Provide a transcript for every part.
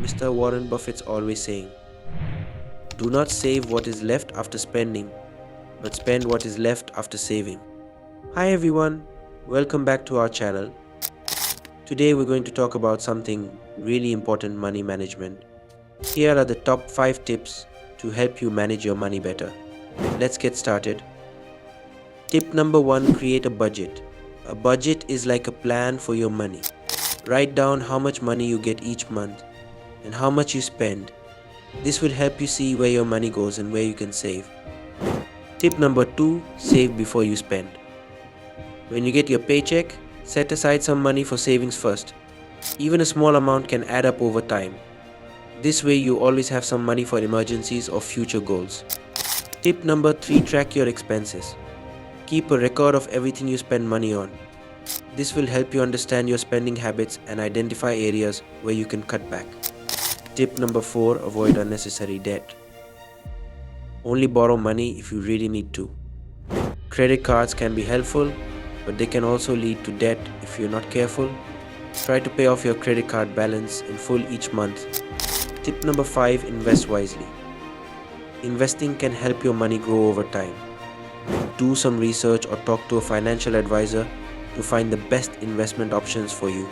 Mr. Warren Buffett's always saying, do not save what is left after spending, but spend what is left after saving. Hi everyone, welcome back to our channel. Today we're going to talk about something really important: money management. Here are the top 5 tips to help you manage your money better. Let's get started. Tip number 1: create a budget. A budget is like a plan for your money. Write down how much money you get each month and how much you spend. This will help you see where your money goes and where you can save. Tip number 2: save before you spend. When you get your paycheck, set aside some money for savings first. Even a small amount can add up over time. This way you always have some money for emergencies or future goals. Tip number 3: track your expenses. Keep a record of everything you spend money on. This will help you understand your spending habits and identify areas where you can cut back. Tip number 4: avoid unnecessary debt. Only borrow money if you really need to. Credit cards can be helpful, but they can also lead to debt if you're not careful. Try to pay off your credit card balance in full each month. Tip number 5: invest wisely. Investing can help your money grow over time. Do some research or talk to a financial advisor to find the best investment options for you.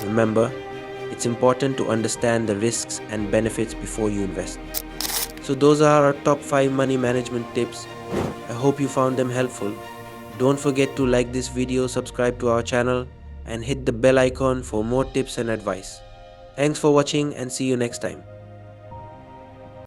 Remember, it's important to understand the risks and benefits before you invest. So those are our top 5 money management tips. I hope you found them helpful. Don't forget to like this video, subscribe to our channel, and hit the bell icon for more tips and advice. Thanks for watching and see you next time.